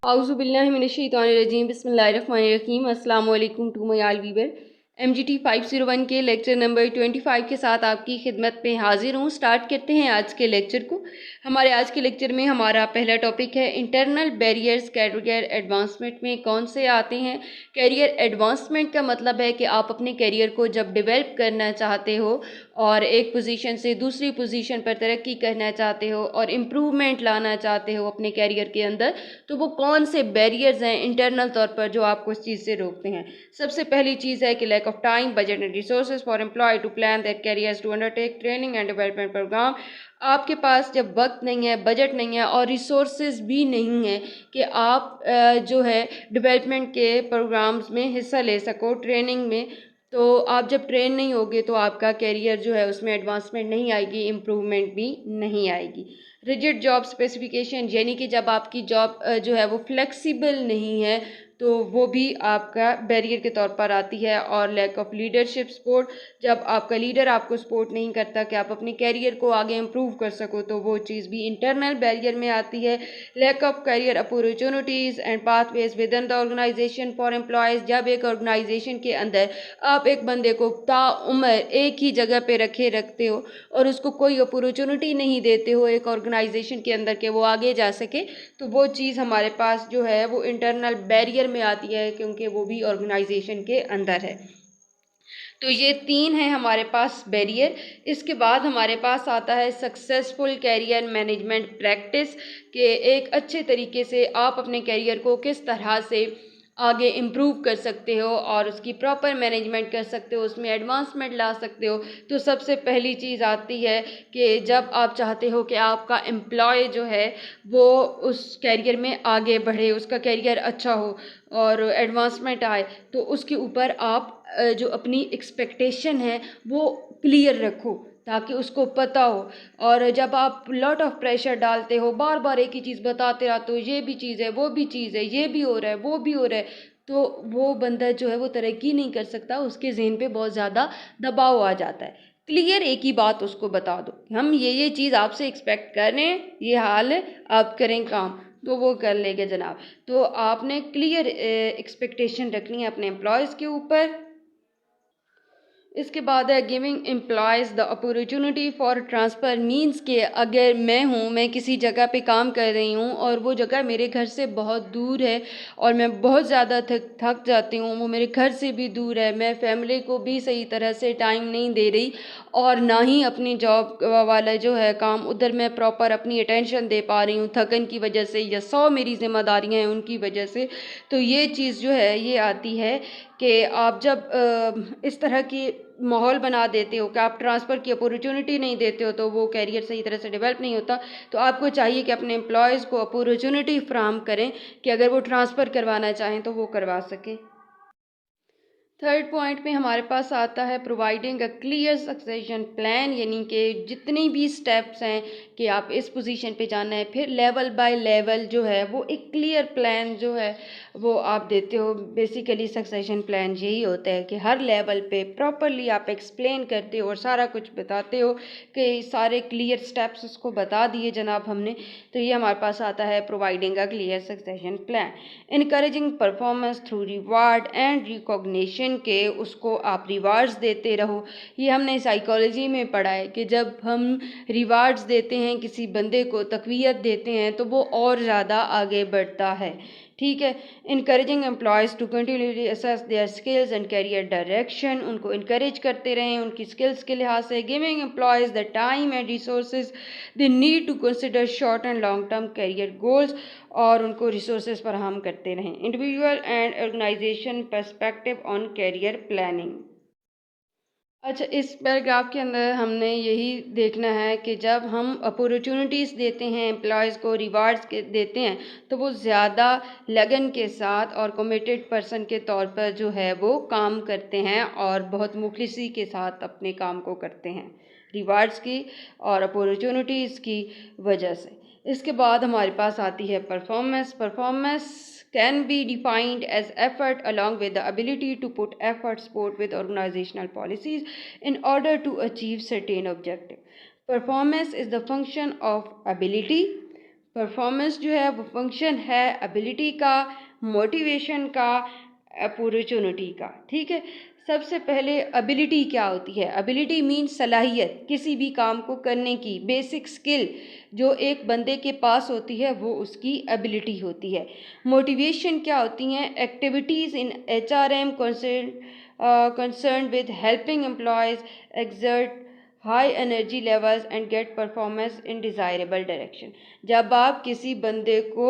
आउज़ुबिल्लाहिमिनश्शैतानिर्रजीम बिस्मिल्लाहिर्रहमानिर्रहीम अस्सलामु अलैकुम to my all viewer. MGT 501 के लेक्चर नंबर 25 के साथ आपकी खिदमत में हाजिर हूँ। स्टार्ट करते हैं आज के लेक्चर को। हमारे आज के लेक्चर में हमारा पहला टॉपिक है इंटरनल बैरियर्स कैरियर एडवांसमेंट में कौन से आते हैं। कैरियर एडवांसमेंट का मतलब है कि आप अपने कैरियर को जब डेवलप करना चाहते हो और एक पोजीशन से दूसरी पोजीशन पर तरक्की करना चाहते हो और इम्प्रूवमेंट लाना चाहते हो अपने कैरियर के अंदर, तो वो कौन से बैरियर्स हैं इंटरनल तौर पर जो आपको इस चीज़ से रोकते हैं। सबसे पहली चीज़ है कि lack of time, budget and resources for employ to plan their careers to undertake training and development program. आपके पास जब वक्त नहीं है, बजट नहीं है और रिसोर्सेज भी नहीं है कि आप जो है डेवलपमेंट के प्रोग्राम्स में हिस्सा ले सको, ट्रेनिंग में, तो आप जब ट्रेन नहीं होगे तो आपका कैरियर जो है उसमें एडवांसमेंट नहीं आएगी, इम्प्रूवमेंट भी नहीं आएगी। रिजिड जॉब स्पेसिफिकेशन, यानी कि जब आपकी जॉब जो है वो फ्लेक्सिबल नहीं है तो वो भी आपका बैरियर के तौर पर आती है। और लैक ऑफ लीडरशिप सपोर्ट, जब आपका लीडर आपको सपोर्ट नहीं करता कि आप अपने कैरियर को आगे इम्प्रूव कर सको तो वो चीज़ भी इंटरनल बैरियर में आती है। Lack of career opportunities and pathways within the organization for employees, जब एक ऑर्गेनाइजेशन के अंदर आप एक बंदे को ताउम्र एक ही जगह पे रखते हो और उसको कोई अपॉर्चुनिटी नहीं देते हो एक ऑर्गेनाइजेशन के अंदर कि वो आगे जा सके, तो वो चीज़ हमारे पास जो है वो इंटरनल बैरियर में आती है, क्योंकि वो भी ऑर्गेनाइजेशन के अंदर है। तो ये तीन है हमारे पास बैरियर। इसके बाद हमारे पास आता है सक्सेसफुल कैरियर मैनेजमेंट प्रैक्टिस, के एक अच्छे तरीके से आप अपने कैरियर को किस तरह से आगे इम्प्रूव कर सकते हो और उसकी प्रॉपर मैनेजमेंट कर सकते हो, उसमें एडवांसमेंट ला सकते हो। तो सबसे पहली चीज़ आती है कि जब आप चाहते हो कि आपका एम्प्लॉय जो है वो उस कैरियर में आगे बढ़े, उसका कैरियर अच्छा हो और एडवांसमेंट आए, तो उसके ऊपर आप जो अपनी एक्सपेक्टेशन है वो क्लियर रखो ताकि उसको पता हो। और जब आप लॉट ऑफ प्रेशर डालते हो, बार बार एक ही चीज़ बताते रहते हो, ये भी चीज़ है, वो भी चीज़ है, ये भी हो रहा है, वो भी हो रहा है, तो वो बंदा जो है वो तरक्की नहीं कर सकता, उसके ज़हन पे बहुत ज़्यादा दबाव आ जाता है। क्लियर एक ही बात उसको बता दो, हम ये चीज़ आपसे एक्सपेक्ट कर रहे हैं, ये हाल है, आप करें काम, तो वो कर लेंगे जनाब। तो आपने क्लियर एक्सपेक्टेशन रखनी है अपने एम्प्लॉयज़ के ऊपर। इसके बाद है giving employees the opportunity for transfer, means के अगर मैं किसी जगह पे काम कर रही हूँ और वो जगह मेरे घर से बहुत दूर है और मैं बहुत ज़्यादा थक जाती हूँ, वो मेरे घर से भी दूर है, मैं फैमिली को भी सही तरह से टाइम नहीं दे रही और ना ही अपनी जॉब वाला जो है काम उधर मैं प्रॉपर अपनी अटेंशन दे पा रही हूँ थकन की वजह से या 100 मेरी जिम्मेदारियाँ हैं उनकी वजह से, तो ये चीज़ जो है ये आती है कि आप जब इस तरह की माहौल बना देते हो कि आप ट्रांसफ़र की अपॉर्चुनिटी नहीं देते हो तो वो कैरियर सही तरह से डेवलप नहीं होता। तो आपको चाहिए कि अपने एम्प्लॉयज़ को अपॉर्चुनिटी फ्राहम करें कि अगर वो ट्रांसफ़र करवाना चाहें तो वो करवा सकें। थर्ड पॉइंट में हमारे पास आता है providing a clear succession plan, यानी कि जितनी भी स्टेप्स हैं कि आप इस पोजीशन पे जाना है, फिर लेवल बाय लेवल जो है वो एक क्लियर प्लान जो है वो आप देते हो। बेसिकली सक्सेशन प्लान यही होता है कि हर लेवल पे प्रॉपरली आप एक्सप्लेन करते हो और सारा कुछ बताते हो कि सारे क्लियर स्टेप्स उसको बता दिए जनाब हमने। तो ये हमारे पास आता है providing a clear succession plan. Encouraging performance through reward and recognition, के उसको आप रिवार्ड्स देते रहो। ये हमने साइकोलॉजी में पढ़ा है कि जब हम रिवार्ड्स देते हैं, किसी बंदे को तक़वियत देते हैं तो वो और ज़्यादा आगे बढ़ता है। ठीक है। Encouraging employees to continuously assess their skills and career direction, उनको इनकरेज करते रहें उनकी स्किल्स के लिहाज से। Giving employees the time and resources they need to consider short and long term career goals, और उनको रिसोर्सेज फराहम करते रहें। Individual and organisation perspective on career planning. अच्छा, इस पैराग्राफ के अंदर हमने यही देखना है कि जब हम अपॉर्चुनिटीज़ देते हैं एम्प्लॉयज़ को, रिवार्ड्स के देते हैं, तो वो ज़्यादा लगन के साथ और कमिटेड पर्सन के तौर पर जो है वो काम करते हैं और बहुत मुखलिसी के साथ अपने काम को करते हैं रिवार्ड्स की और अपॉर्चुनिटीज़ की वजह से। इसके बाद हमारे पास आती है performance. Performance can be defined as effort along with the ability to put effort support with organizational policies in order to achieve certain objective. Performance is the function of ability. Performance जो है वो function है ability का, motivation का, opportunity का। ठीक है, सबसे पहले एबिलिटी क्या होती है? एबिलिटी मीन्स सलाहियत, किसी भी काम को करने की बेसिक स्किल जो एक बंदे के पास होती है वो उसकी एबिलिटी होती है। मोटिवेशन क्या होती हैं? Activities in HRM concerned with helping employees exert high energy levels and get performance in desirable direction। जब आप किसी बंदे को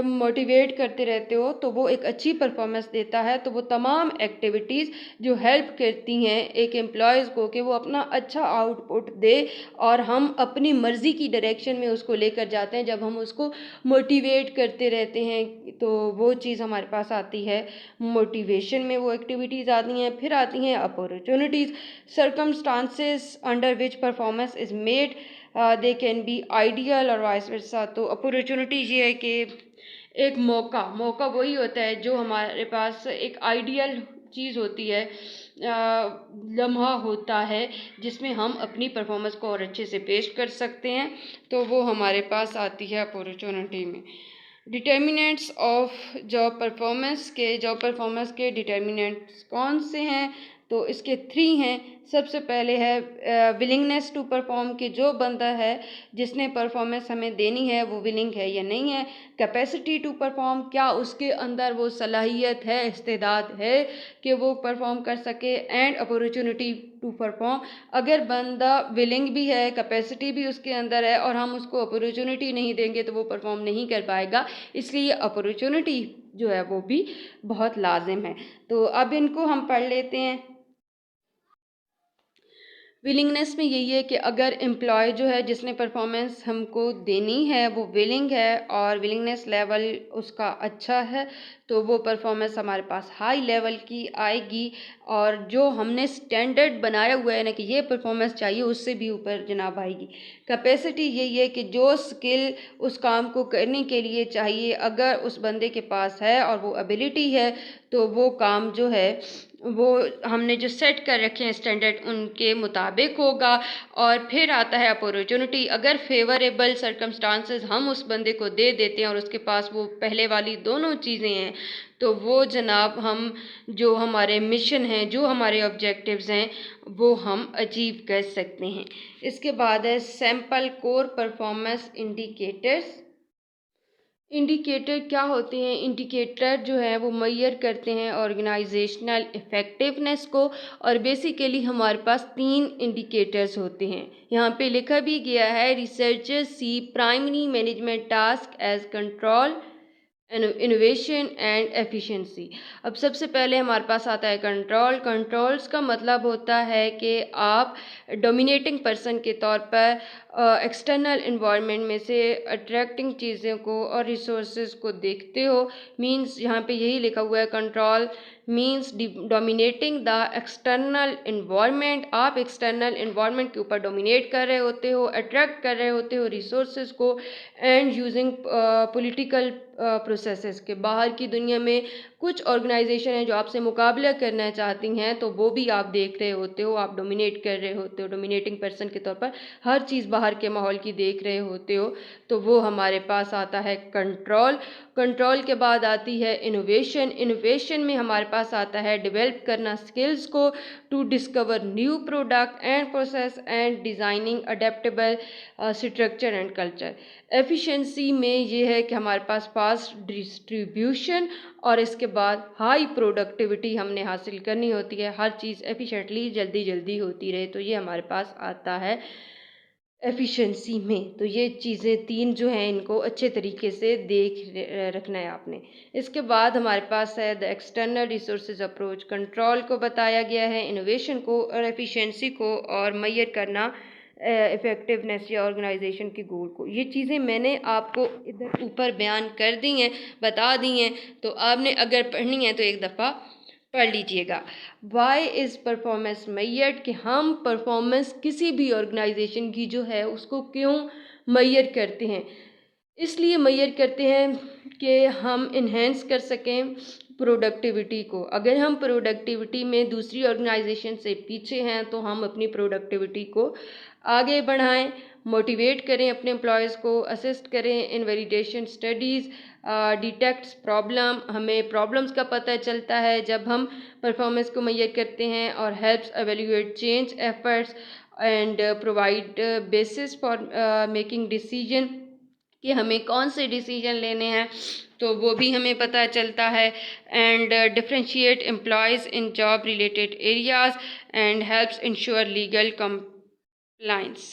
मोटिवेट करते रहते हो तो वो एक अच्छी परफॉर्मेंस देता है। तो वो तमाम एक्टिविटीज़ जो हेल्प करती हैं एक एम्प्लॉयज़ को कि वो अपना अच्छा आउटपुट दे और हम अपनी मर्ज़ी की डायरेक्शन में उसको लेकर जाते हैं। जब हम उसको मोटिवेट करते रहते हैं तो वो चीज़ हमारे पास आती है। मोटिवेशन में वो एक्टिविटीज़ आती हैं। फिर आती हैं opportunities, circumstances under which performance is made they can be ideal और वाइस वर्सा। तो अपॉर्चुनिटी ये है कि एक मौका वही होता है जो हमारे पास एक आइडियल चीज़ होती है, लम्हा होता है जिसमें हम अपनी परफॉर्मेंस को और अच्छे से पेश कर सकते हैं। तो वो हमारे पास आती है अपॉर्चुनिटी में। डिटर्मिनेंट्स ऑफ जॉब परफॉर्मेंस के डिटर्मिनेंट्स कौन से हैं? तो इसके 3 हैं। सबसे पहले है विलिंगनेस टू परफॉर्म, कि जो बंदा है जिसने परफॉर्मेंस हमें देनी है वो विलिंग है या नहीं है। कैपेसिटी टू परफॉर्म, क्या उसके अंदर वो सलाहियत है, इस्तेदाद है कि वो परफॉर्म कर सके। एंड अपॉर्चुनिटी टू परफॉर्म, अगर बंदा विलिंग भी है, कैपेसिटी भी उसके अंदर है और हम उसको अपॉर्चुनिटी नहीं देंगे तो वो परफॉर्म नहीं कर पाएगा। इसलिए अपॉर्चुनिटी जो है वो भी बहुत लाजिम है। तो अब इनको हम पढ़ लेते हैं। विलिंगनेस में यही है कि अगर एम्प्लॉय जो है जिसने परफॉर्मेंस हमको देनी है वो विलिंग है और विलिंगनेस लेवल उसका अच्छा है तो वो परफॉर्मेंस हमारे पास हाई लेवल की आएगी। और जो हमने स्टैंडर्ड बनाया हुआ है ना कि ये परफॉर्मेंस चाहिए उससे भी ऊपर जनाब आएगी। कैपेसिटी यही है कि जो स्किल उस काम को करने के लिए चाहिए अगर उस बंदे के पास है और वो एबिलिटी है तो वो काम जो है वो हमने जो सेट कर रखे हैं स्टैंडर्ड उनके मुताबिक होगा। और फिर आता है अपॉर्चुनिटी, अगर फेवरेबल सर्कमस्टांसेस हम उस बंदे को दे देते हैं और उसके पास वो पहले वाली दोनों चीज़ें हैं तो वो जनाब हम जो हमारे मिशन हैं, जो हमारे ऑब्जेक्टिव्स हैं वो हम अचीव कर सकते हैं। इसके बाद है sample core performance indicators. Indicator क्या होते हैं? इंडिकेटर जो है वो मेजर करते हैं ऑर्गेनाइजेशनल इफ़ेक्टिवनेस को। और बेसिकली हमारे पास 3 इंडिकेटर्स होते हैं। यहाँ पे लिखा भी गया है, researchers see primary management task as control, innovation and efficiency. अब सबसे पहले हमारे पास आता है कंट्रोल। कंट्रोल्स का मतलब होता है कि आप डोमिनेटिंग पर्सन के तौर पर एक्सटर्नल इन्वायरमेंट में से अट्रैक्टिंग चीज़ों को और रिसोर्सेज को देखते हो। मींस यहाँ पे यही लिखा हुआ है, control means dominating the external environment. आप एक्सटर्नल इन्वायरमेंट के ऊपर डोमिनेट कर रहे होते हो, अट्रैक्ट कर रहे होते हो रिसोर्सेज को। एंड यूजिंग पॉलिटिकल प्रोसेसेस, के बाहर की दुनिया में कुछ ऑर्गेनाइजेशन हैं जो आपसे मुकाबला करना चाहती हैं तो वो भी आप देख रहे होते हो, आप डोमिनेट कर रहे होते हो, डोमिनेटिंग पर्सन के तौर पर हर चीज़ बाहर के माहौल की देख रहे होते हो। तो वो हमारे पास आता है कंट्रोल। कंट्रोल के बाद आती है इनोवेशन। इनोवेशन में हमारे पास आता है डेवलप करना स्किल्स को to discover new product and process and designing adaptable structure and culture. Efficiency में ये है कि हमारे पास फास्ट डिस्ट्रीब्यूशन और इसके बाद हाई प्रोडक्टिविटी हमने हासिल करनी होती है, हर चीज़ एफिशिएंटली जल्दी जल्दी होती रहे। तो ये हमारे पास आता है एफिशिएंसी में। तो ये चीज़ें 3 जो हैं इनको अच्छे तरीके से देख रखना है आपने। इसके बाद हमारे पास है the external resources approach. Control को बताया गया है, इनोवेशन को और एफिशिएंसी को, और मेजर करना इफ़ेक्टिवनेस या ऑर्गेनाइजेशन के गोल को। ये चीज़ें मैंने आपको इधर ऊपर बयान कर दी हैं, बता दी हैं। तो आपने अगर पढ़नी है तो एक दफ़ा पढ़ लीजिएगा। वाई इज़ परफॉर्मेंस मेजर्ड, कि हम परफॉर्मेंस किसी भी ऑर्गेनाइजेशन की जो है उसको क्यों मेजर करते हैं। इसलिए मेजर करते हैं कि हम इन्हेंस कर सकें प्रोडक्टिविटी को। अगर हम प्रोडक्टिविटी में दूसरी ऑर्गेनाइजेशन से पीछे हैं तो हम अपनी प्रोडक्टिविटी को आगे बढ़ाएं। मोटिवेट करें अपने एम्प्लॉयज़ को, असिस्ट करें इन वैलिडेशन स्टडीज़, डिटेक्ट्स प्रॉब्लम, हमें प्रॉब्लम्स का पता चलता है जब हम परफॉर्मेंस को मेजर करते हैं, और helps evaluate change efforts and provide basis for making decision कि हमें कौन से डिसीजन लेने हैं, तो वो भी हमें पता चलता है। And differentiate employees in job related areas and helps ensure legal compliance।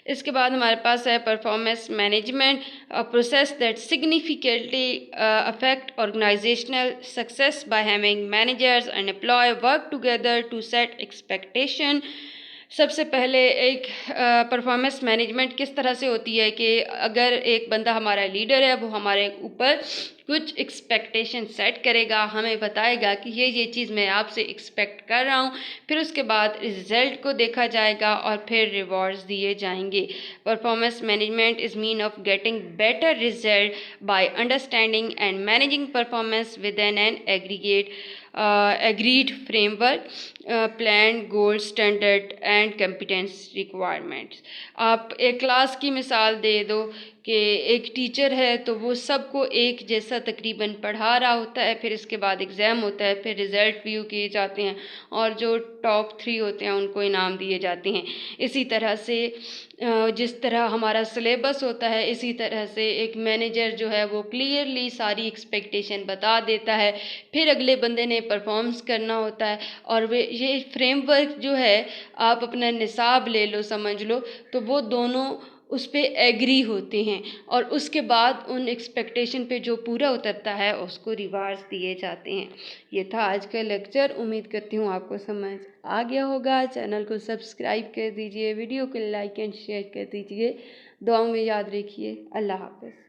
इसके बाद हमारे पास है performance management, process that significantly affect organisational success by having managers and employ work together to set expectation. सबसे पहले एक परफॉर्मेंस मैनेजमेंट किस तरह से होती है कि अगर एक बंदा हमारा लीडर है, वो हमारे ऊपर कुछ एक्सपेक्टेशन सेट करेगा, हमें बताएगा कि ये चीज़ मैं आपसे एक्सपेक्ट कर रहा हूँ, फिर उसके बाद रिजल्ट को देखा जाएगा और फिर रिवॉर्ड्स दिए जाएंगे। Performance management is mean of getting better result by understanding and managing performance with an aggregate agreed framework, plan, goal, standard and competence requirements। आप एक क्लास की मिसाल दे दो कि एक टीचर है तो वो सबको एक जैसा तकरीबन पढ़ा रहा होता है, फिर इसके बाद एग्ज़ाम होता है, फिर रिज़ल्ट व्यू किए जाते हैं और जो टॉप 3 होते हैं उनको इनाम दिए जाते हैं। इसी तरह से जिस तरह हमारा सिलेबस होता है, इसी तरह से एक मैनेजर जो है वो क्लियरली सारी एक्सपेक्टेशन बता देता है, फिर अगले बंदे ने परफॉर्म्स करना होता है। और वे ये फ्रेमवर्क जो है, आप अपना निसाब ले लो, समझ लो, तो वो दोनों उस पे एग्री होते हैं और उसके बाद उन एक्सपेक्टेशन पे जो पूरा उतरता है उसको रिवार्ड्स दिए जाते हैं। ये था आज का लेक्चर। उम्मीद करती हूँ आपको समझ आ गया होगा। चैनल को सब्सक्राइब कर दीजिए, वीडियो को लाइक एंड शेयर कर दीजिए। दुआओं में याद रखिए। अल्लाह हाफ़िज़।